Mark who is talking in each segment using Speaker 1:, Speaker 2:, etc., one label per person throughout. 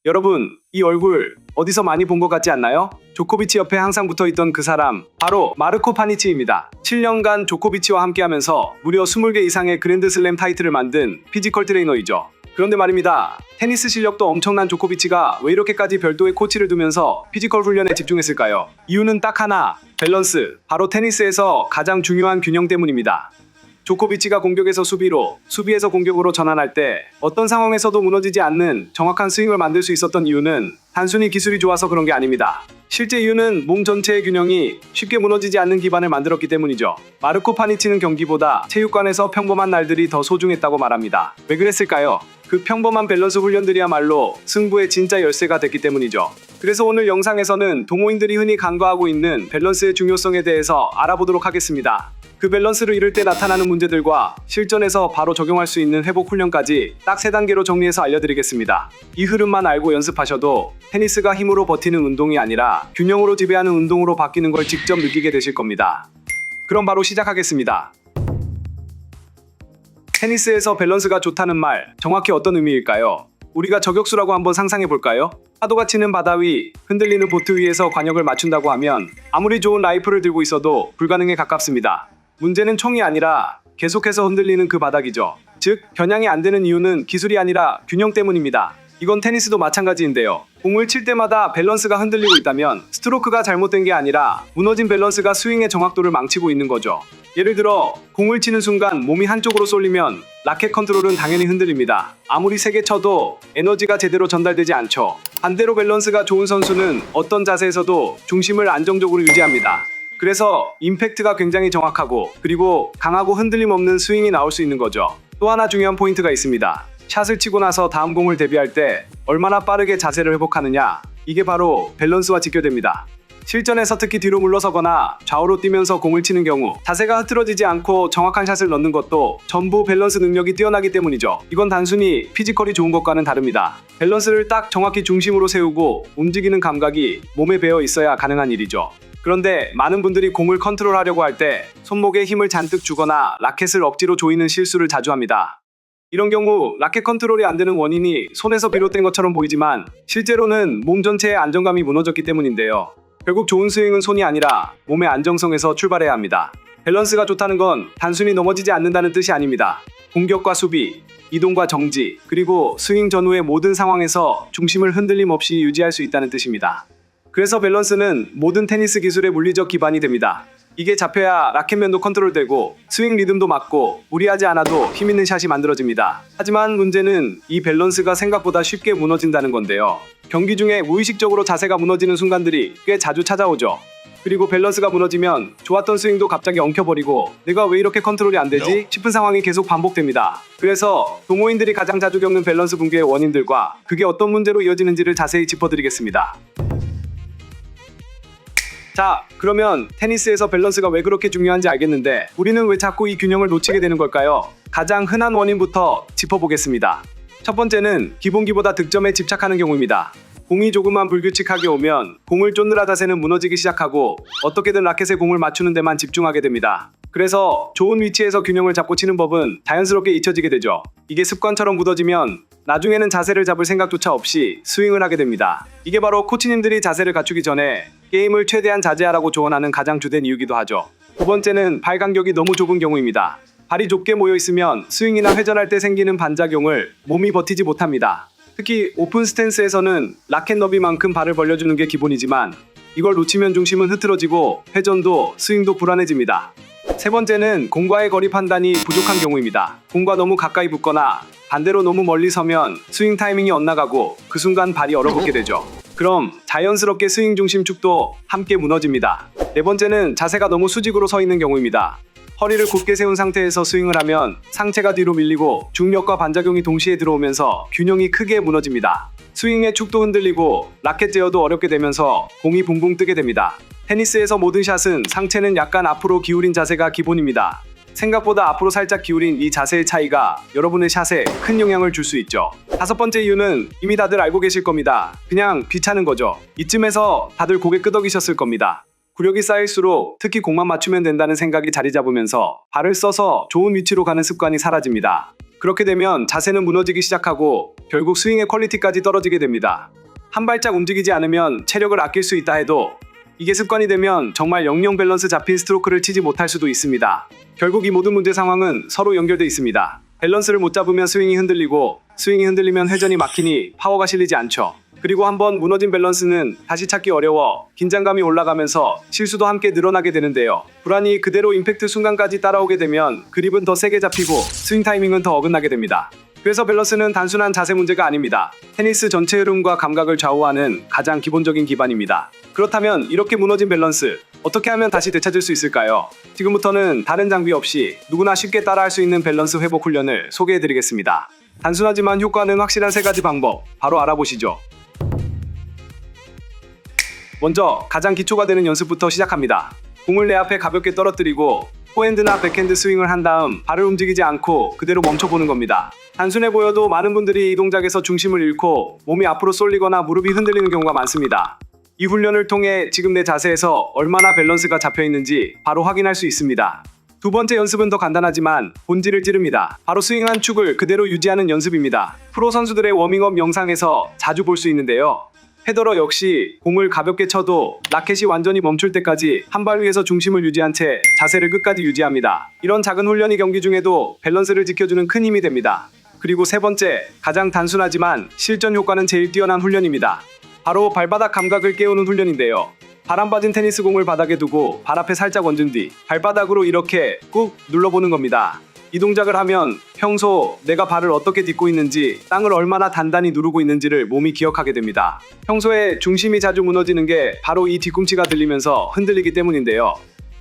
Speaker 1: 여러분, 이 얼굴 어디서 많이 본 것 같지 않나요? 조코비치 옆에 항상 붙어있던 그 사람, 바로 마르코 파니치입니다. 7년간 조코비치와 함께하면서 무려 20개 이상의 그랜드슬램 타이틀을 만든 피지컬 트레이너이죠. 그런데 말입니다. 테니스 실력도 엄청난 조코비치가 왜 이렇게까지 별도의 코치를 두면서 피지컬 훈련에 집중했을까요? 이유는 딱 하나, 밸런스. 바로 테니스에서 가장 중요한 균형 때문입니다. 조코비치가 공격에서 수비로, 수비에서 공격으로 전환할 때 어떤 상황에서도 무너지지 않는 정확한 스윙을 만들 수 있었던 이유는 단순히 기술이 좋아서 그런 게 아닙니다. 실제 이유는 몸 전체의 균형이 쉽게 무너지지 않는 기반을 만들었기 때문이죠. 마르코 파니치는 경기보다 체육관에서 평범한 날들이 더 소중했다고 말합니다. 왜 그랬을까요? 그 평범한 밸런스 훈련들이야말로 승부의 진짜 열쇠가 됐기 때문이죠. 그래서 오늘 영상에서는 동호인들이 흔히 간과하고 있는 밸런스의 중요성에 대해서 알아보도록 하겠습니다. 그 밸런스를 잃을 때 나타나는 문제들과 실전에서 바로 적용할 수 있는 회복 훈련까지 딱 3단계로 정리해서 알려드리겠습니다. 이 흐름만 알고 연습하셔도 테니스가 힘으로 버티는 운동이 아니라 균형으로 지배하는 운동으로 바뀌는 걸 직접 느끼게 되실 겁니다. 그럼 바로 시작하겠습니다. 테니스에서 밸런스가 좋다는 말, 정확히 어떤 의미일까요? 우리가 저격수라고 한번 상상해 볼까요? 파도가 치는 바다 위, 흔들리는 보트 위에서 관역을 맞춘다고 하면 아무리 좋은 라이플을 들고 있어도 불가능에 가깝습니다. 문제는 총이 아니라 계속해서 흔들리는 그 바닥이죠. 즉, 겨냥이 안 되는 이유는 기술이 아니라 균형 때문입니다. 이건 테니스도 마찬가지인데요. 공을 칠 때마다 밸런스가 흔들리고 있다면 스트로크가 잘못된 게 아니라 무너진 밸런스가 스윙의 정확도를 망치고 있는 거죠. 예를 들어 공을 치는 순간 몸이 한쪽으로 쏠리면 라켓 컨트롤은 당연히 흔들립니다. 아무리 세게 쳐도 에너지가 제대로 전달되지 않죠. 반대로 밸런스가 좋은 선수는 어떤 자세에서도 중심을 안정적으로 유지합니다. 그래서 임팩트가 굉장히 정확하고 그리고 강하고 흔들림 없는 스윙이 나올 수 있는 거죠. 또 하나 중요한 포인트가 있습니다. 샷을 치고 나서 다음 공을 대비할 때 얼마나 빠르게 자세를 회복하느냐, 이게 바로 밸런스와 직결됩니다. 실전에서 특히 뒤로 물러서거나 좌우로 뛰면서 공을 치는 경우 자세가 흐트러지지 않고 정확한 샷을 넣는 것도 전부 밸런스 능력이 뛰어나기 때문이죠. 이건 단순히 피지컬이 좋은 것과는 다릅니다. 밸런스를 딱 정확히 중심으로 세우고 움직이는 감각이 몸에 배어 있어야 가능한 일이죠. 그런데 많은 분들이 공을 컨트롤하려고 할 때 손목에 힘을 잔뜩 주거나 라켓을 억지로 조이는 실수를 자주 합니다. 이런 경우 라켓 컨트롤이 안 되는 원인이 손에서 비롯된 것처럼 보이지만 실제로는 몸 전체의 안정감이 무너졌기 때문인데요. 결국 좋은 스윙은 손이 아니라 몸의 안정성에서 출발해야 합니다. 밸런스가 좋다는 건 단순히 넘어지지 않는다는 뜻이 아닙니다. 공격과 수비, 이동과 정지, 그리고 스윙 전후의 모든 상황에서 중심을 흔들림 없이 유지할 수 있다는 뜻입니다. 그래서 밸런스는 모든 테니스 기술의 물리적 기반이 됩니다. 이게 잡혀야 라켓면도 컨트롤되고 스윙 리듬도 맞고 무리하지 않아도 힘있는 샷이 만들어집니다. 하지만 문제는 이 밸런스가 생각보다 쉽게 무너진다는 건데요. 경기 중에 무의식적으로 자세가 무너지는 순간들이 꽤 자주 찾아오죠. 그리고 밸런스가 무너지면 좋았던 스윙도 갑자기 엉켜버리고 내가 왜 이렇게 컨트롤이 안 되지? 싶은 상황이 계속 반복됩니다. 그래서 동호인들이 가장 자주 겪는 밸런스 붕괴의 원인들과 그게 어떤 문제로 이어지는지를 자세히 짚어드리겠습니다. 자, 그러면 테니스에서 밸런스가 왜 그렇게 중요한지 알겠는데 우리는 왜 자꾸 이 균형을 놓치게 되는 걸까요? 가장 흔한 원인부터 짚어보겠습니다. 첫 번째는 기본기보다 득점에 집착하는 경우입니다. 공이 조금만 불규칙하게 오면 공을 쫓느라 자세는 무너지기 시작하고 어떻게든 라켓에 공을 맞추는 데만 집중하게 됩니다. 그래서 좋은 위치에서 균형을 잡고 치는 법은 자연스럽게 잊혀지게 되죠. 이게 습관처럼 굳어지면 나중에는 자세를 잡을 생각조차 없이 스윙을 하게 됩니다. 이게 바로 코치님들이 자세를 갖추기 전에 게임을 최대한 자제하라고 조언하는 가장 주된 이유기도 하죠. 두 번째는 발 간격이 너무 좁은 경우입니다. 발이 좁게 모여 있으면 스윙이나 회전할 때 생기는 반작용을 몸이 버티지 못합니다. 특히 오픈 스탠스에서는 라켓 너비만큼 발을 벌려주는 게 기본이지만 이걸 놓치면 중심은 흐트러지고 회전도 스윙도 불안해집니다. 세 번째는 공과의 거리 판단이 부족한 경우입니다. 공과 너무 가까이 붙거나 반대로 너무 멀리 서면 스윙 타이밍이 엇나가고 그 순간 발이 얼어붙게 되죠. 그럼 자연스럽게 스윙 중심 축도 함께 무너집니다. 네 번째는 자세가 너무 수직으로 서 있는 경우입니다. 허리를 곧게 세운 상태에서 스윙을 하면 상체가 뒤로 밀리고 중력과 반작용이 동시에 들어오면서 균형이 크게 무너집니다. 스윙의 축도 흔들리고 라켓 제어도 어렵게 되면서 공이 붕붕 뜨게 됩니다. 테니스에서 모든 샷은 상체는 약간 앞으로 기울인 자세가 기본입니다. 생각보다 앞으로 살짝 기울인 이 자세의 차이가 여러분의 샷에 큰 영향을 줄 수 있죠. 다섯 번째 이유는 이미 다들 알고 계실 겁니다. 그냥 귀찮은 거죠. 이쯤에서 다들 고개 끄덕이셨을 겁니다. 구력이 쌓일수록 특히 공만 맞추면 된다는 생각이 자리 잡으면서 발을 써서 좋은 위치로 가는 습관이 사라집니다. 그렇게 되면 자세는 무너지기 시작하고 결국 스윙의 퀄리티까지 떨어지게 됩니다. 한 발짝 움직이지 않으면 체력을 아낄 수 있다 해도 이게 습관이 되면 정말 영영 밸런스 잡힌 스트로크를 치지 못할 수도 있습니다. 결국 이 모든 문제 상황은 서로 연결돼 있습니다. 밸런스를 못 잡으면 스윙이 흔들리고 스윙이 흔들리면 회전이 막히니 파워가 실리지 않죠. 그리고 한번 무너진 밸런스는 다시 찾기 어려워 긴장감이 올라가면서 실수도 함께 늘어나게 되는데요. 불안이 그대로 임팩트 순간까지 따라오게 되면 그립은 더 세게 잡히고 스윙 타이밍은 더 어긋나게 됩니다. 그래서 밸런스는 단순한 자세 문제가 아닙니다. 테니스 전체 흐름과 감각을 좌우하는 가장 기본적인 기반입니다. 그렇다면 이렇게 무너진 밸런스 어떻게 하면 다시 되찾을 수 있을까요? 지금부터는 다른 장비 없이 누구나 쉽게 따라할 수 있는 밸런스 회복 훈련을 소개해드리겠습니다. 단순하지만 효과는 확실한 3가지 방법 바로 알아보시죠. 먼저 가장 기초가 되는 연습부터 시작합니다. 공을 내 앞에 가볍게 떨어뜨리고 포핸드나 백핸드 스윙을 한 다음 발을 움직이지 않고 그대로 멈춰보는 겁니다. 단순해 보여도 많은 분들이 이 동작에서 중심을 잃고 몸이 앞으로 쏠리거나 무릎이 흔들리는 경우가 많습니다. 이 훈련을 통해 지금 내 자세에서 얼마나 밸런스가 잡혀있는지 바로 확인할 수 있습니다. 두 번째 연습은 더 간단하지만 본질을 찌릅니다. 바로 스윙한 축을 그대로 유지하는 연습입니다. 프로 선수들의 워밍업 영상에서 자주 볼 수 있는데요. 페더러 역시 공을 가볍게 쳐도 라켓이 완전히 멈출 때까지 한 발 위에서 중심을 유지한 채 자세를 끝까지 유지합니다. 이런 작은 훈련이 경기 중에도 밸런스를 지켜주는 큰 힘이 됩니다. 그리고 세 번째, 가장 단순하지만 실전 효과는 제일 뛰어난 훈련입니다. 바로 발바닥 감각을 깨우는 훈련인데요. 바람 빠진 테니스 공을 바닥에 두고 발 앞에 살짝 얹은 뒤 발바닥으로 이렇게 꾹 눌러보는 겁니다. 이 동작을 하면 평소 내가 발을 어떻게 딛고 있는지, 땅을 얼마나 단단히 누르고 있는지를 몸이 기억하게 됩니다. 평소에 중심이 자주 무너지는 게 바로 이 뒤꿈치가 들리면서 흔들리기 때문인데요.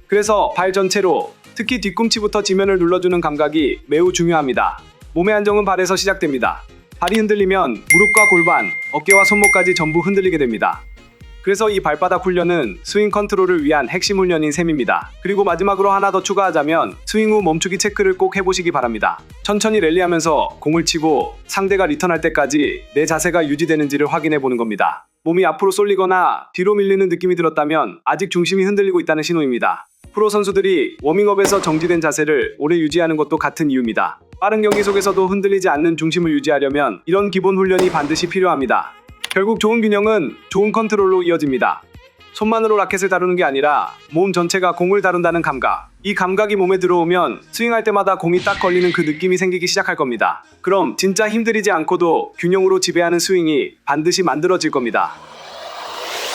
Speaker 1: 그래서 발 전체로, 특히 뒤꿈치부터 지면을 눌러주는 감각이 매우 중요합니다. 몸의 안정은 발에서 시작됩니다. 발이 흔들리면 무릎과 골반, 어깨와 손목까지 전부 흔들리게 됩니다. 그래서 이 발바닥 훈련은 스윙 컨트롤을 위한 핵심 훈련인 셈입니다. 그리고 마지막으로 하나 더 추가하자면 스윙 후 멈추기 체크를 꼭 해보시기 바랍니다. 천천히 랠리하면서 공을 치고 상대가 리턴할 때까지 내 자세가 유지되는지를 확인해 보는 겁니다. 몸이 앞으로 쏠리거나 뒤로 밀리는 느낌이 들었다면 아직 중심이 흔들리고 있다는 신호입니다. 프로 선수들이 워밍업에서 정지된 자세를 오래 유지하는 것도 같은 이유입니다. 빠른 경기 속에서도 흔들리지 않는 중심을 유지하려면 이런 기본 훈련이 반드시 필요합니다. 결국 좋은 균형은 좋은 컨트롤로 이어집니다. 손만으로 라켓을 다루는 게 아니라 몸 전체가 공을 다룬다는 감각. 이 감각이 몸에 들어오면 스윙할 때마다 공이 딱 걸리는 그 느낌이 생기기 시작할 겁니다. 그럼 진짜 힘들이지 않고도 균형으로 지배하는 스윙이 반드시 만들어질 겁니다.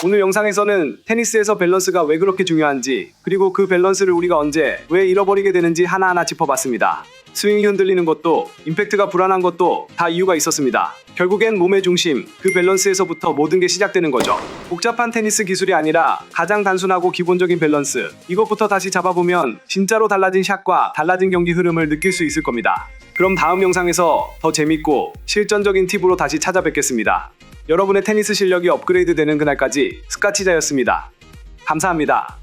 Speaker 1: 오늘 영상에서는 테니스에서 밸런스가 왜 그렇게 중요한지, 그리고 그 밸런스를 우리가 언제 왜 잃어버리게 되는지 하나하나 짚어봤습니다. 스윙이 흔들리는 것도, 임팩트가 불안한 것도 다 이유가 있었습니다. 결국엔 몸의 중심, 그 밸런스에서부터 모든 게 시작되는 거죠. 복잡한 테니스 기술이 아니라 가장 단순하고 기본적인 밸런스, 이것부터 다시 잡아보면 진짜로 달라진 샷과 달라진 경기 흐름을 느낄 수 있을 겁니다. 그럼 다음 영상에서 더 재밌고 실전적인 팁으로 다시 찾아뵙겠습니다. 여러분의 테니스 실력이 업그레이드 되는 그날까지 스카치자였습니다. 감사합니다.